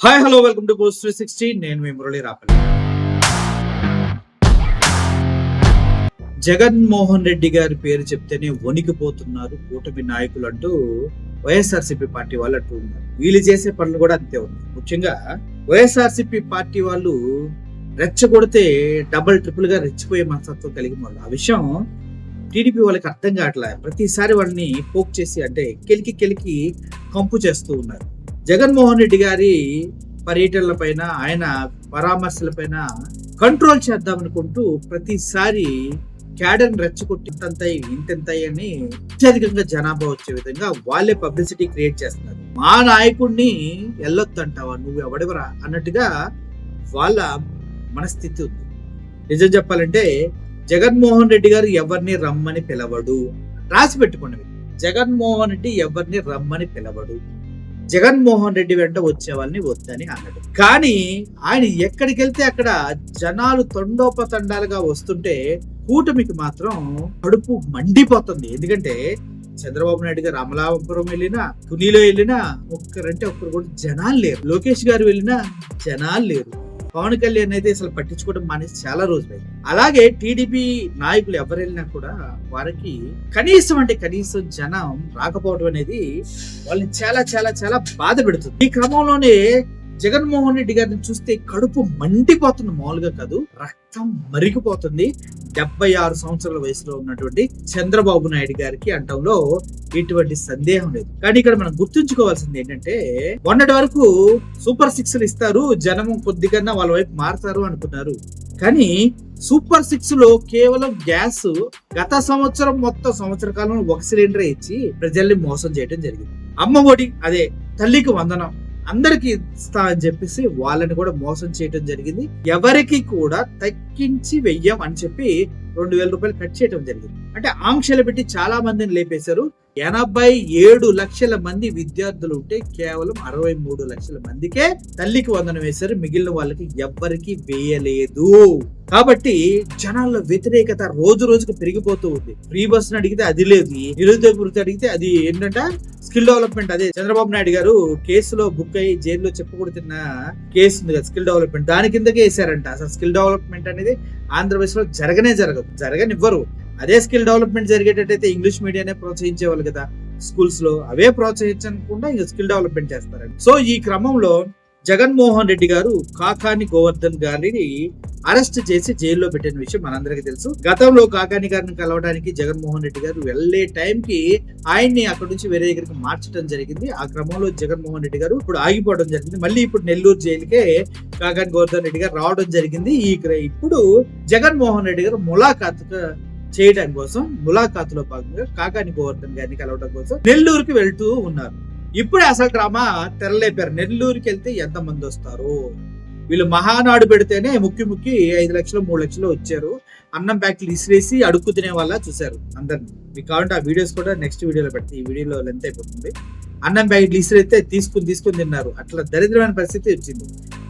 Hi hello welcome to post 360. నేను మీ మురళి రాపల్లి. జగన్మోహన్ రెడ్డి గారి పేరు చెప్తేనే వణికిపోతున్నారు కూటమి నాయకులు అంటూ వైఎస్ఆర్సీపీ పార్టీ వాళ్ళు అంటూ ఉన్నారు. వీళ్ళు చేసే పనులు కూడా అంతే ఉన్నాయి. ముఖ్యంగా వైఎస్ఆర్సీపీ పార్టీ వాళ్ళు రెచ్చగొడితే డబుల్ ట్రిపుల్ గా రెచ్చిపోయే మనస్తత్వం కలిగిన వాళ్ళు. ఆ విషయం టీడీపీ వాళ్ళకి అర్థం కావట్లే. ప్రతిసారి వాళ్ళని పోక్ చేసి అంటే కెలికి కంపు చేస్తూ ఉన్నారు. జగన్మోహన్ రెడ్డి గారి పర్యటనల పైన ఆయన పరామర్శలపైన కంట్రోల్ చేద్దాం అనుకుంటూ ప్రతిసారి క్యాడర్ రెచ్చగొట్టి ఇంతెంతాయి అని అత్యధికంగా జనాభా వచ్చే విధంగా వాళ్ళే పబ్లిసిటీ క్రియేట్ చేస్తున్నారు. మా నాయకుడిని వెళ్ళొద్దంటావా, నువ్వు ఎవడెవరా అన్నట్టుగా వాళ్ళ మనస్థితి ఉంది. నిజం చెప్పాలంటే జగన్మోహన్ రెడ్డి గారు ఎవరిని రమ్మని పిలవడు. రాసి పెట్టుకోండి, జగన్మోహన్ రెడ్డి ఎవరిని రమ్మని పిలవడు. జగన్మోహన్ రెడ్డి వెంట వచ్చే వాళ్ళని వద్దని అన్నాడు. కానీ ఆయన ఎక్కడికి వెళ్తే అక్కడ జనాలు తండోపతండాలుగా వస్తుంటే కూటమికి మాత్రం కడుపు మండిపోతుంది. ఎందుకంటే చంద్రబాబు నాయుడు గారు అమలాపురం వెళ్ళినా, తునిలో వెళ్ళినా ఒక్కరంటే ఒక్కరు కూడా జనాలు లేరు. లోకేష్ గారు వెళ్ళినా జనాలు లేరు. పవన్ కళ్యాణ్ అయితే అసలు పట్టించుకోవడం మానేసి చాలా రోజులై. అలాగే టీడీపీ నాయకులు ఎవరు వెళ్ళినా కూడా వారికి కనీసం జనం రాకపోవడం అనేది వాళ్ళని చాలా చాలా చాలా బాధ పెడుతుంది. ఈ క్రమంలోనే జగన్మోహన్ రెడ్డి గారిని చూస్తే కడుపు మండిపోతుంది. మామూలుగా కాదు, రక్తం మరిగిపోతుంది. 76 సంవత్సరాల వయసులో ఉన్నటువంటి చంద్రబాబు నాయుడు గారికి అంటంలో ఎటువంటి సందేహం లేదు. కానీ ఇక్కడ మనం గుర్తుంచుకోవాల్సింది ఏంటంటే, మొన్నటి వరకు సూపర్ 6 ఇస్తారు, జనం కొద్దిగా వాళ్ళ వైపు మారుతారు అనుకున్నారు. కానీ సూపర్ 6 లో కేవలం గ్యాస్ గత సంవత్సరం మొత్తం సంవత్సర కాలంలో 1 సిలిండర్ ఇచ్చి ప్రజల్ని మోసం చేయడం జరిగింది. అమ్మ ఒడి, అదే తల్లికి వందనం అందరికి ఇస్తా అని చెప్పేసి వాళ్ళని కూడా మోసం చేయడం జరిగింది. ఎవరికి కూడా తగ్గించి వెయ్యం అని చెప్పి 2,000 రూపాయలు కట్ చేయడం జరిగింది. అంటే ఆంక్షలు పెట్టి చాలా మందిని లేపేశారు. 87 లక్షల మంది విద్యార్థులు ఉంటే కేవలం 63 లక్షల మందికే తల్లికి వందనం వేశారు. మిగిలిన వాళ్ళకి ఎవ్వరికి వేయలేదు. కాబట్టి జనాల్లో వ్యతిరేకత రోజు రోజుకు పెరిగిపోతూ ఉంది. ఫ్రీ బస్ అడిగితే అది లేదు, నిరుద్యోగ వృత్తి అడిగితే అది ఏంటంటే స్కిల్ డెవలప్మెంట్. అదే చంద్రబాబు నాయుడు గారు కేసులో బుక్ అయ్యి జైల్లో చెప్పకూడుతున్న కేసు ఉంది కదా, స్కిల్ డెవలప్మెంట్, దాని కిందకే వేసారంట. అసలు స్కిల్ డెవలప్మెంట్ అనేది ఆంధ్రప్రదేశ్ లో జరగనివ్వరు. అదే స్కిల్ డెవలప్మెంట్ జరిగేటట్టయితే ఇంగ్లీష్ మీడియానే ప్రోత్సహించేవాళ్ళు కదా స్కూల్స్ లో. అవే ప్రోత్సహించకుండా ఇంకా స్కిల్ డెవలప్మెంట్ చేస్తారండి. సో ఈ క్రమంలో జగన్మోహన్ రెడ్డి గారు కాకాని గోవర్ధన్ గారిని అరెస్ట్ చేసి జైల్లో పెట్టిన విషయం మనందరికీ తెలుసు. గతంలో కాకాని గారిని కలవడానికి జగన్మోహన్ రెడ్డి గారు వెళ్లే టైంకి ఆయన్ని అక్కడి నుంచి వేరే దగ్గరికి మార్చడం జరిగింది. ఆ క్రమంలో జగన్మోహన్ రెడ్డి గారు ఇప్పుడు ఆగిపోవడం జరిగింది. మళ్ళీ ఇప్పుడు నెల్లూరు జైలుకే కాకాని గోవర్ధన్ రెడ్డి గారు రావడం జరిగింది. ఇప్పుడు జగన్మోహన్ రెడ్డి గారు చేయడం కోసం ములాఖాతులో భాగంగా కాకాని గోవర్ధన్ గారిని కలవడం కోసం నెల్లూరుకి వెళ్తూ ఉన్నారు. ఇప్పుడే అసలు డ్రామా తెరలేపారు. నెల్లూరుకి వెళ్తే ఎంత మంది వస్తారు, వీళ్ళు మహానాడు పెడితేనే ముక్కి 5 లక్షలు 3 లక్షలు వచ్చారు. అన్నం ప్యాకెట్లు ఇసిరేసి అడుక్కు తినే వాళ్ళ చూశారు అందరిని. మీకు కావాలంటే ఆ వీడియోస్ కూడా నెక్స్ట్ వీడియోలో పెడితే, ఈ వీడియోలో లెంత్ అయిపోతుంది. అన్నం ప్యాకెట్లు ఇసిరైతే తీసుకుని తిన్నారు. అట్లా దరిద్రమైన పరిస్థితి వచ్చింది.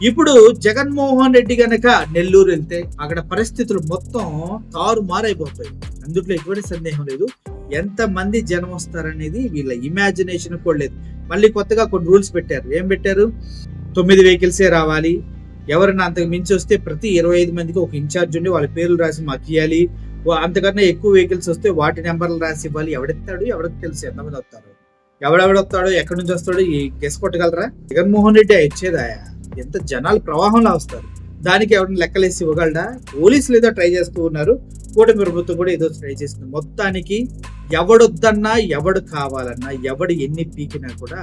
ఇప్పుడు జగన్మోహన్ రెడ్డి గనక నెల్లూరు వెళ్తే అక్కడ పరిస్థితులు మొత్తం తారుమారైపోతాయి. అందుట్లో ఎటువంటి సందేహం లేదు. ఎంత మంది జనం వస్తారనేది వీళ్ళ ఇమాజినేషన్ కూడా లేదు. మళ్ళీ కొత్తగా కొన్ని రూల్స్ పెట్టారు. ఏం పెట్టారు? 9 వెహికల్సే రావాలి. ఎవరైనా అంతకు మించి వస్తే ప్రతి 25 మందికి ఒక ఇన్ఛార్జ్ ఉండి వాళ్ళ పేర్లు రాసి మాకు ఇవ్వాలి. అంతకన్నా ఎక్కువ వెహికల్స్ వస్తే వాటి నెంబర్లు రాసి ఇవ్వాలి. ఎవడెత్తాడు ఎవరికి తెలుసు ఎంతమంది వస్తారు, ఎవడెవడొస్తాడో ఎక్కడి నుంచి వస్తాడో గెస్ కొట్టగలరా? జగన్మోహన్ రెడ్డి వచ్చేదా? ఎంత జనాలు ప్రవాహంలో వస్తారు. దానికి ఎవరిని లెక్కలేసి ఇవ్వగలడా? పోలీసులు ఏదో ట్రై చేస్తూ ఉన్నారు, కూటమి ప్రభుత్వం కూడా ఏదో ట్రై చేస్తుంది. మొత్తానికి ఎవడొద్దన్నా, ఎవడు కావాలన్నా, ఎవడు ఎన్ని పీకినా కూడా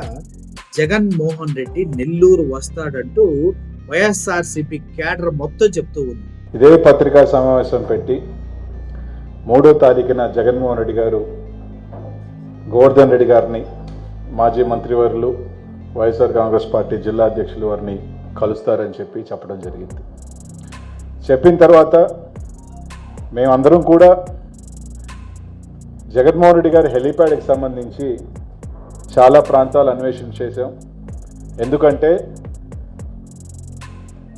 జగన్మోహన్ రెడ్డి నెల్లూరు వస్తాడంటూ వైఎస్ఆర్సీపీ క్యాడర్ మొత్తం చెప్తూ ఉంది. ఇదే పత్రికా సమావేశం పెట్టి 3వ తారీఖున జగన్మోహన్ రెడ్డి గారు గోవర్ధన్ రెడ్డి గారిని, మాజీ మంత్రివర్యులు, వైఎస్ఆర్ కాంగ్రెస్ పార్టీ జిల్లా అధ్యక్షులు వారిని కలుస్తారని చెప్పడం జరిగింది. చెప్పిన తర్వాత మేమందరం కూడా జగన్మోహన్ రెడ్డి గారి హెలీప్యాడ్కి సంబంధించి చాలా ప్రాంతాలు అన్వేషణ చేసాం. ఎందుకంటే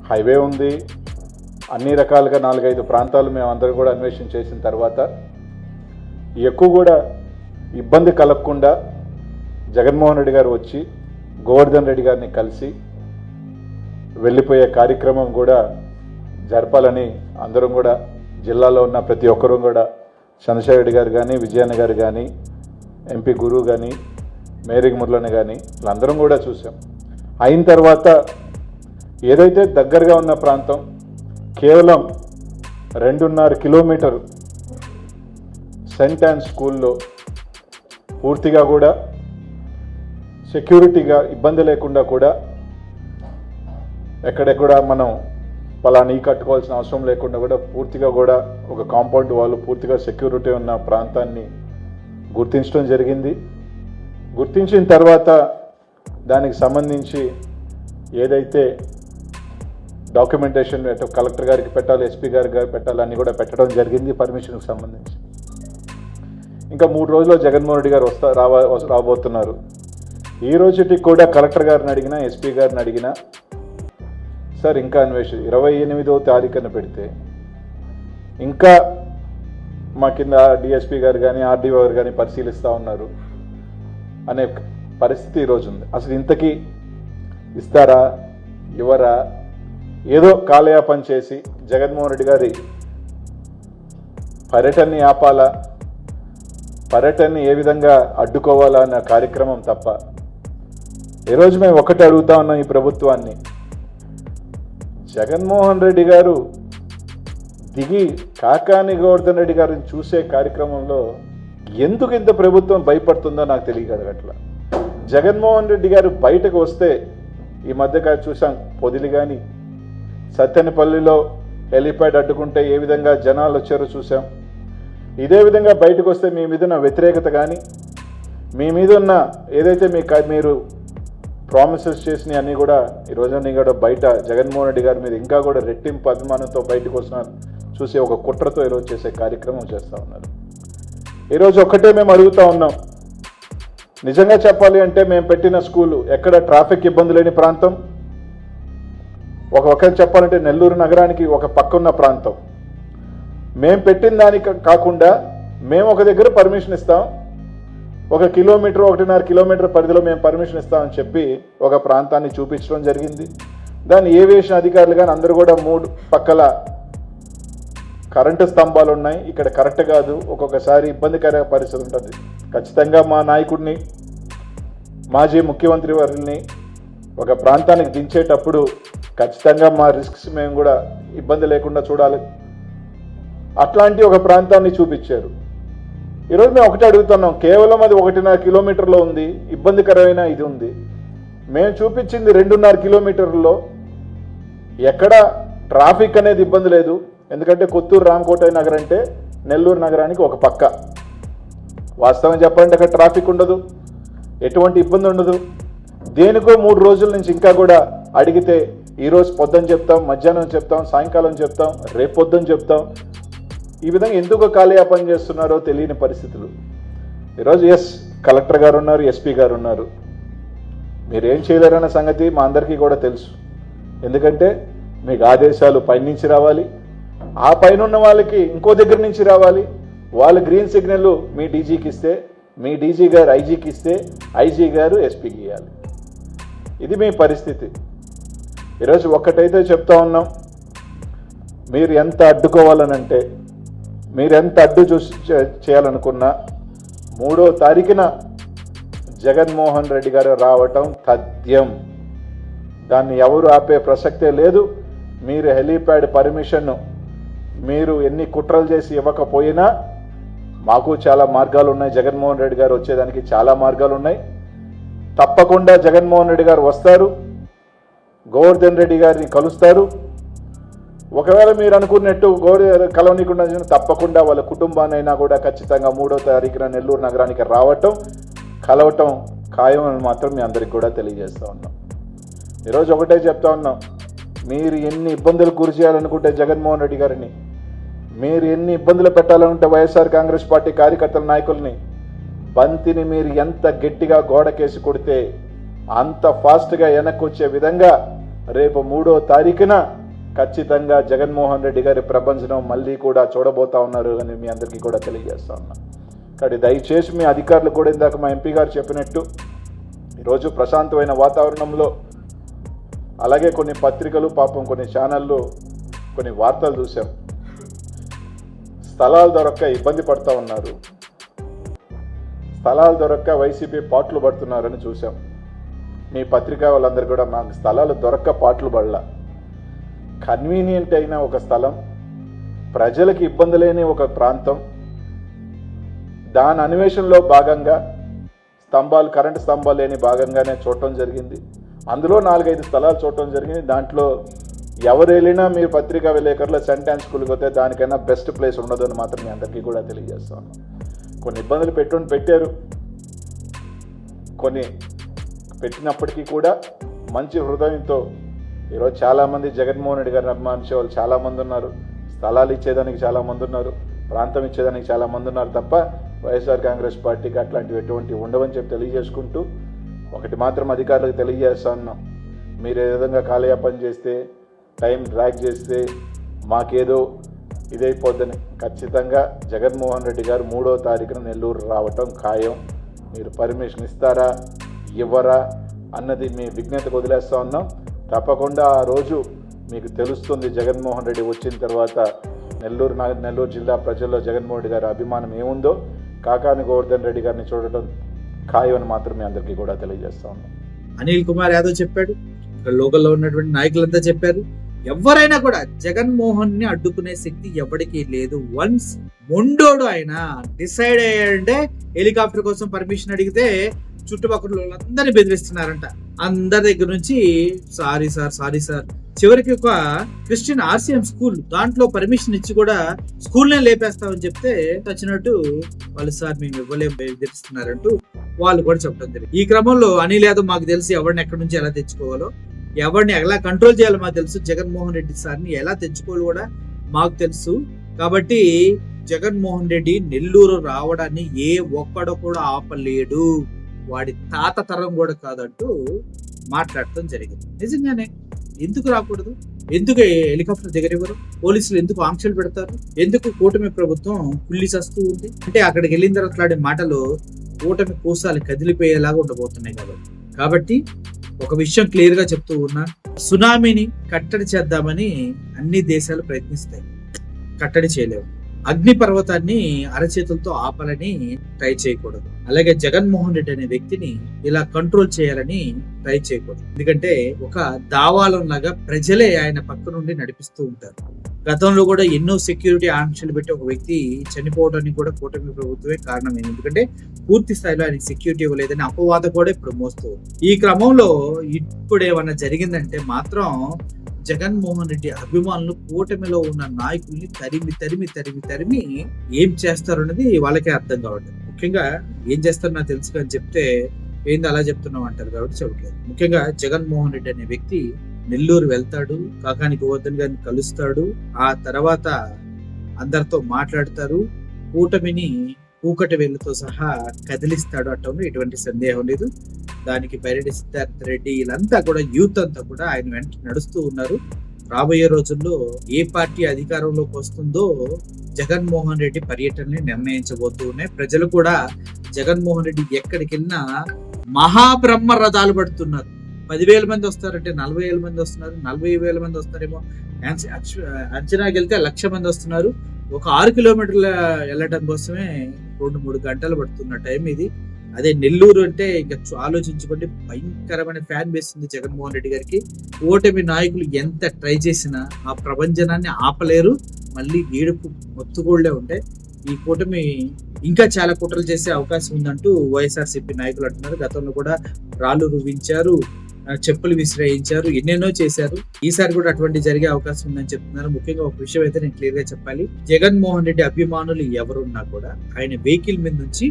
హైవే ఉంది, అన్ని రకాలుగా 4-5 ప్రాంతాలు మేమందరం కూడా అన్వేషణ చేసిన తర్వాత ఎక్కువ కూడా ఇబ్బంది కలగకుండా జగన్మోహన్ రెడ్డి గారు వచ్చి గోవర్ధన్ రెడ్డి గారిని కలిసి వెళ్ళిపోయే కార్యక్రమం కూడా జరపాలని అందరం కూడా జిల్లాలో ఉన్న ప్రతి ఒక్కరూ కూడా చంద్రశేఖర్ రెడ్డి గారు కానీ విజయన్న గారు కానీ ఎంపీ గురువు కానీ మేరీ మురళని కానీ వీళ్ళందరం కూడా చూసాం. అయిన తర్వాత ఏదైతే దగ్గరగా ఉన్న ప్రాంతం కేవలం 2.5 కిలోమీటర్ సెంట్ అండ్ స్కూల్లో పూర్తిగా కూడా సెక్యూరిటీగా ఇబ్బంది లేకుండా కూడా ఎక్కడెక్కడ మనం పలానా కట్టుకోవాల్సిన అవసరం లేకుండా కూడా పూర్తిగా కూడా ఒక కాంపౌండ్ వాళ్ళు పూర్తిగా సెక్యూరిటీ ఉన్న ప్రాంతాన్ని గుర్తించడం జరిగింది. గుర్తించిన తర్వాత దానికి సంబంధించి ఏదైతే డాక్యుమెంటేషన్ కలెక్టర్ గారికి పెట్టాలి, ఎస్పీ గారికి పెట్టాలి అన్నీ కూడా పెట్టడం జరిగింది పర్మిషన్కి సంబంధించి. ఇంకా 3 రోజుల్లో జగన్మోహన్ రెడ్డి గారు రాబోతున్నారు. ఈ రోజుకి కూడా కలెక్టర్ గారిని అడిగినా ఎస్పీ గారిని అడిగినా సార్ ఇంకా అన్వేషణ 28వ తారీఖున పెడితే ఇంకా మా కింద డిఎస్పీ గారు కానీ ఆర్డీఓ గారు కానీ పరిశీలిస్తూ ఉన్నారు అనే పరిస్థితి ఈరోజు ఉంది. అసలు ఇంతకీ ఇస్తారా ఇవ్వరా, ఏదో కాలయాపన చేసి జగన్మోహన్ రెడ్డి గారి పర్యటనని ఆపాలా, పర్యటనని ఏ విధంగా అడ్డుకోవాలా అన్న కార్యక్రమం తప్ప ఈరోజు మేము ఒకటి అడుగుతా ఉన్నాం ఈ ప్రభుత్వాన్ని. జగన్మోహన్ రెడ్డి గారు దిగి కాకాని గోవర్ధన్ రెడ్డి గారిని చూసే కార్యక్రమంలో ఎందుకు ఇంత ప్రభుత్వం భయపడుతుందో నాకు తెలియగలగట్ల. జగన్మోహన్ రెడ్డి గారు బయటకు వస్తే ఈ మధ్య చూసాం, పొదిలి కానీ సత్తెనపల్లిలో హెలిప్యాడ్ అడ్డుకుంటే ఏ విధంగా జనాలు వచ్చారో చూసాం. ఇదే విధంగా బయటకు వస్తే మీ మీద ఉన్న వ్యతిరేకత కానీ మీ మీద ఉన్న ఏదైతే మీరు ప్రామిసెస్ చేసినవి అన్నీ కూడా ఈరోజు కూడా బయట జగన్మోహన్ రెడ్డి గారి మీద ఇంకా కూడా రెట్టింపు అభిమానంతో బయటకు వస్తున్నారు చూసి ఒక కుట్రతో ఈరోజు చేసే కార్యక్రమం చేస్తూ ఉన్నారు. ఈరోజు ఒక్కటే మేము అడుగుతూ ఉన్నాం, నిజంగా చెప్పాలి అంటే మేము పెట్టిన స్కూలు ఎక్కడ ట్రాఫిక్ ఇబ్బంది లేని ప్రాంతం, ఒక చెప్పాలంటే నెల్లూరు నగరానికి ఒక పక్కన్న ప్రాంతం. మేము పెట్టిన దానికి కాకుండా మేము ఒక దగ్గర పర్మిషన్ ఇస్తాం, 1 కిలోమీటర్ 1.5 కిలోమీటర్ పరిధిలో మేము పర్మిషన్ ఇస్తామని చెప్పి ఒక ప్రాంతాన్ని చూపించడం జరిగింది. దాన్ని ఏవియేషన్ అధికారులు కానీ అందరూ కూడా 3 పక్కల కరెంటు స్తంభాలు ఉన్నాయి, ఇక్కడ కరెక్ట్ కాదు, ఒక్కొక్కసారి ఇబ్బందికర పరిస్థితి ఉంటుంది. ఖచ్చితంగా మా నాయకుడిని మాజీ ముఖ్యమంత్రి వారిని ఒక ప్రాంతానికి దించేటప్పుడు ఖచ్చితంగా మా రిస్క్స్ మేము కూడా ఇబ్బంది లేకుండా చూడాలి. అట్లాంటి ఒక ప్రాంతాన్ని చూపించారు. ఈరోజు మేము ఒకటే అడుగుతున్నాం, కేవలం అది 1.5 కిలోమీటర్లో ఉంది, ఇబ్బందికరమైన ఇది ఉంది. మేము చూపించింది 2.5 కిలోమీటర్లో ఎక్కడ ట్రాఫిక్ అనేది ఇబ్బంది లేదు. ఎందుకంటే కొత్తూరు రామకోట నగర్ అంటే నెల్లూరు నగరానికి ఒక పక్క. వాస్తవం చెప్పాలంటే అక్కడ ట్రాఫిక్ ఉండదు, ఎటువంటి ఇబ్బంది ఉండదు. దేనికో 3 రోజుల నుంచి ఇంకా కూడా అడిగితే ఈరోజు పొద్దున చెప్తాం, మధ్యాహ్నం చెప్తాం, సాయంకాలం చెప్తాం, రేపు పొద్దున చెప్తాం. ఈ విధంగా ఎందుకు కాలయాపన చేస్తున్నారో తెలియని పరిస్థితులు. ఈరోజు కలెక్టర్ గారు ఉన్నారు, ఎస్పీ గారు ఉన్నారు. మీరేం చేయలేరన్న సంగతి మా అందరికీ కూడా తెలుసు. ఎందుకంటే మీకు ఆదేశాలు పైనుంచి రావాలి, ఆ పైన ఉన్న వాళ్ళకి ఇంకో దగ్గర నుంచి రావాలి. వాళ్ళు గ్రీన్ సిగ్నల్ మీ డీజీకి ఇస్తే, మీ డీజీ గారు ఐజీకి ఇస్తే, ఐజీ గారు ఎస్పీకి ఇవ్వాలి. ఇది మీ పరిస్థితి. ఈరోజు ఒక్కటైతే చెప్తా ఉన్నాం, మీరు ఎంత అడ్డుకోవాలనంటే, మీరు ఎంత అడ్డు చేయాలనుకున్నా 3వ తారీఖున జగన్మోహన్ రెడ్డి గారు రావటం తథ్యం. దాన్ని ఎవరు ఆపే ప్రసక్తే లేదు. మీరు హెలీప్యాడ్ పర్మిషన్ మీరు ఎన్ని కుట్రలు చేసి ఇవ్వకపోయినా మాకు చాలా మార్గాలు ఉన్నాయి. జగన్మోహన్ రెడ్డి గారు వచ్చేదానికి చాలా మార్గాలు ఉన్నాయి. తప్పకుండా జగన్మోహన్ రెడ్డి గారు వస్తారు, గోవర్ధన్ రెడ్డి గారిని కలుస్తారు. ఒకవేళ మీరు అనుకున్నట్టు కలవనీకుండా తప్పకుండా వాళ్ళ కుటుంబాన్నైనా కూడా ఖచ్చితంగా 3వ తారీఖున నెల్లూరు నగరానికి రావటం, కలవటం ఖాయం అని మాత్రం మీ అందరికి కూడా తెలియజేస్తూ ఉన్నాం. ఈరోజు ఒకటే చెప్తా ఉన్నాం, మీరు ఎన్ని ఇబ్బందులు గురి చేయాలనుకుంటే జగన్మోహన్ రెడ్డి గారిని, మీరు ఎన్ని ఇబ్బందులు పెట్టాలనుకుంటే వైఎస్ఆర్ కాంగ్రెస్ పార్టీ కార్యకర్తల నాయకుల్ని, బంతిని మీరు ఎంత గట్టిగా గోడకేసి కొడితే అంత ఫాస్ట్గా వెనక్కి వచ్చే విధంగా రేపు 3వ తారీఖున ఖచ్చితంగా జగన్మోహన్ రెడ్డి గారి ప్రపంచం మళ్ళీ కూడా చూడబోతా ఉన్నారు అని మీ అందరికీ కూడా తెలియజేస్తా ఉన్నా. కాబట్టి దయచేసి మీ అధికారులు కూడా ఇందాక మా ఎంపీ గారు చెప్పినట్టు ఈరోజు ప్రశాంతమైన వాతావరణంలో అలాగే కొన్ని పత్రికలు పాపం కొన్ని ఛానళ్ళు కొన్ని వార్తలు చూసాం, స్థలాలు దొరక్క ఇబ్బంది పడుతూ ఉన్నారు, స్థలాలు దొరక్క వైసీపీ పాటలు పడుతున్నారని చూసాం. మీ పత్రికా వాళ్ళందరూ కూడా మాకు స్థలాలు దొరక్క పాటలు పడలా. కన్వీనియంట్ అయిన ఒక స్థలం, ప్రజలకు ఇబ్బంది లేని ఒక ప్రాంతం, దాని అన్వేషణలో భాగంగా కరెంటు స్తంభాలు లేని భాగంగానే చూడటం జరిగింది. అందులో 4-5 స్థలాలు చూడటం జరిగింది. దాంట్లో ఎవరు వెళ్ళినా మీరు పత్రికా విలేకరులు సెంటాన్స్ స్కూల్కి పోతే దానికైనా బెస్ట్ ప్లేస్ ఉండదు అని మాత్రం మీ అందరికీ కూడా తెలియజేస్తాను. కొన్ని ఇబ్బందులు పెట్టారు, కొన్ని పెట్టినప్పటికీ కూడా మంచి హృదయంతో ఈరోజు చాలామంది జగన్మోహన్ రెడ్డి గారిని అభిమానించే వాళ్ళు చాలామంది ఉన్నారు, స్థలాలు ఇచ్చేదానికి చాలామంది ఉన్నారు, ప్రాంతం ఇచ్చేదానికి చాలామంది ఉన్నారు తప్ప వైఎస్ఆర్ కాంగ్రెస్ పార్టీకి అట్లాంటివి ఎటువంటి ఉండవని చెప్పి తెలియజేసుకుంటూ ఒకటి మాత్రం అధికారులకు తెలియజేస్తా ఉన్నాం, మీరు ఏ విధంగా కాలయాపన చేస్తే టైం డ్రాగ్ చేస్తే మాకేదో ఇదైపోద్దని. ఖచ్చితంగా జగన్మోహన్ రెడ్డి గారు 3వ తారీఖున నెల్లూరు రావటం ఖాయం. మీరు పర్మిషన్ ఇస్తారా ఇవ్వరా అన్నది మీ విజ్ఞతకు వదిలేస్తూ ఉన్నాం. తప్పకుండా ఆ రోజు మీకు తెలుస్తుంది జగన్మోహన్ రెడ్డి వచ్చిన తర్వాత నెల్లూరు జిల్లా ప్రజల్లో జగన్మోహన్ రెడ్డి గారి అభిమానం ఏముందో. కాకాని గోవర్ధన్ రెడ్డి గారిని చూడటం ఖాయం అని మాత్రం మీ అందరికీ కూడా తెలియజేస్తా ఉన్నాం. అనిల్ కుమార్ యాదవ్ చెప్పాడు, ఇక్కడ లోకల్లో ఉన్నటువంటి నాయకులంతా చెప్పారు, ఎవరైనా కూడా జగన్మోహన్ ని అడ్డుకునే శక్తి ఎవరికి లేదు. వన్స్ మొండోడు ఆయన డిసైడ్ అయ్యాడంటే హెలికాప్టర్ కోసం పర్మిషన్ అడిగితే చుట్టుపక్కల వాళ్ళందరినీ బెదిరిస్తున్నారంట. అందరి దగ్గర నుంచి సారీ సార్ చివరికి ఒక క్రిస్టియన్ RCM స్కూల్ దాంట్లో పర్మిషన్ ఇచ్చి కూడా స్కూల్నే లేపేస్తామని చెప్తే వచ్చినట్టు వాళ్ళు సార్ మేము ఇవ్వలేం బెదిరిస్తున్నారంటూ వాళ్ళు కూడా చెప్పడం జరిగింది. ఈ క్రమంలో అనిల్ యాదవ్ మాకు తెలిసి ఎవరిని ఎక్కడి నుంచి ఎలా తెచ్చుకోవాలో, ఎవరిని ఎలా కంట్రోల్ చేయాలో మాకు తెలుసు, జగన్మోహన్ రెడ్డి సార్ని ఎలా తెచ్చుకోవాలో కూడా మాకు తెలుసు. కాబట్టి జగన్మోహన్ రెడ్డి నెల్లూరు రావడాన్ని ఏ ఒక్కడో కూడా ఆపలేడు, వాడి తాత తరం కూడా కాదంటూ మాట్లాడటం జరిగింది. నిజంగానే ఎందుకు రాకూడదు? ఎందుకు హెలికాప్టర్ దిగనివ్వరు? పోలీసులు ఎందుకు ఆంక్షలు పెడతారు? ఎందుకు కూటమి ప్రభుత్వం కుళ్ళిసస్తూ ఉంది? అంటే అక్కడికి వెళ్ళిన తర్వాత మాటలు కూటమి కోసాలు కదిలిపోయేలాగా ఉండబోతున్నాయి కాబట్టి ఒక విషయం క్లియర్ గా చెప్తూ ఉన్నా, సునామీని కట్టడి చేద్దామని అన్ని దేశాలు ప్రయత్నిస్తాయి, కట్టడి చేయలేవు. అగ్ని పర్వతాన్ని అరచేతులతో ఆపాలని ట్రై చేయకూడదు. అలాగే జగన్మోహన్ రెడ్డి అనే వ్యక్తిని ఇలా కంట్రోల్ చేయాలని ట్రై చేయకూడదు. ఎందుకంటే ఒక దావాలం లాగా ప్రజలే ఆయన పక్క నుండి నడిపిస్తూ ఉంటారు. గతంలో కూడా ఎన్నో సెక్యూరిటీ ఆంక్షలు పెట్టి ఒక వ్యక్తి చనిపోవడానికి కూడా కూటమి ప్రభుత్వమే కారణమైంది. ఎందుకంటే పూర్తి స్థాయిలో ఆయనకి సెక్యూరిటీ ఇవ్వలేదని అపవాదం కూడా ఇప్పుడు మోస్తూ. ఈ క్రమంలో ఇప్పుడు ఏమన్నా జరిగిందంటే మాత్రం జగన్మోహన్ రెడ్డి అభిమానులు కూటమిలో ఉన్న నాయకుల్ని తరిమి ఏం చేస్తారు అనేది వాళ్ళకే అర్థం కావట్లేదు. ముఖ్యంగా ఏం చేస్తారో నాకు తెలుసు అని చెప్తే ఏంది అలా చెప్తున్నావు అంటారు కాబట్టి చెప్పట్లేదు. ముఖ్యంగా జగన్మోహన్ రెడ్డి అనే వ్యక్తి నెల్లూరు వెళ్తాడు, కాకాని గోవర్ధన్ గారిని కలుస్తాడు, ఆ తర్వాత అందరితో మాట్లాడతారు, కూటమిని కూకటి వేళ్ళతో సహా కదిలిస్తాడు అంటూ ఎటువంటి సందేహం లేదు. దానికి బైరెడ్డి సిద్ధార్థ రెడ్డి వీళ్ళంతా కూడా యూత్ అంతా కూడా ఆయన వెంట నడుస్తూ ఉన్నారు. రాబోయే రోజుల్లో ఏ పార్టీ అధికారంలోకి వస్తుందో జగన్మోహన్ రెడ్డి పర్యటనని నిర్ణయించబోతూ ఉన్నాయి. ప్రజలు కూడా జగన్మోహన్ రెడ్డి ఎక్కడికి వెళ్ళినా మహాబ్రహ్మ రథాలు పడుతున్నారు. 10,000 మంది వస్తారంటే 40,000 మంది వస్తున్నారు, 40,000 మంది వస్తారేమో, అంచనాకి వెళ్తే 1,00,000 మంది వస్తున్నారు. ఒక 6 కిలోమీటర్ల వెళ్ళడం కోసమే 2-3 గంటలు పడుతున్న టైం ఇది. అదే నెల్లూరు అంటే ఇంకా ఆలోచించుకోండి, భయంకరమైన ఫ్యాన్ బేస్ ఉంది జగన్మోహన్ రెడ్డి గారికి. ఓటమి నాయకులు ఎంత ట్రై చేసినా ఆ ప్రభంజనాన్ని ఆపలేరు. మళ్ళీ ఏడుపు మొత్తుకోళ్లే ఉంటాయి. ఈ కూటమి ఇంకా చాలా కుట్రలు చేసే అవకాశం ఉందంటూ వైఎస్ఆర్సీపీ నాయకులు అంటున్నారు. గతంలో కూడా రాళ్లు రువ్వించారు, చెప్పులు విసిరేయించారు, ఎన్నెన్నో చేశారు. ఈసారి కూడా అటువంటి జరిగే అవకాశం ఉందని చెప్తున్నారు. ముఖ్యంగా ఒక విషయం అయితే నేను క్లియర్ గా చెప్పాలి, జగన్మోహన్ రెడ్డి అభిమానులు ఎవరున్నా కూడా ఆయన వెహికల్ మీద నుంచి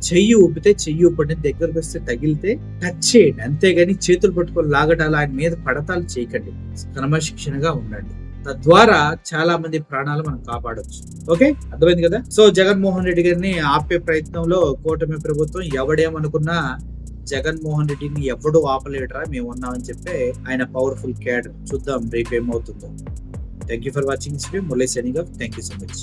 చెయ్యి ఊపితే చెయ్యి ఊపండి, దగ్గరకు వస్తే తగిలితే టచ్ చేయండి, అంతేగాని చేతులు పట్టుకొని లాగటాలు ఆయన మీద పడతాలు చేయకండి. క్రమశిక్షణగా ఉండండి. తద్వారా చాలా మంది ప్రాణాలు మనం కాపాడొచ్చు. ఓకే, అర్థమైంది కదా? సో జగన్మోహన్ రెడ్డి గారిని ఆపే ప్రయత్నంలో కూటమి ప్రభుత్వం ఎవడేమనుకున్నా జగన్మోహన్ రెడ్డిని ఎవడు ఆపలేడరా, మేము ఉన్నామని చెప్పే ఆయన పవర్ఫుల్ క్యాడర్. చూద్దాం రేపు ఏమవుతుందో. Thank you for watching this video. Murali signing off. Thank you so much.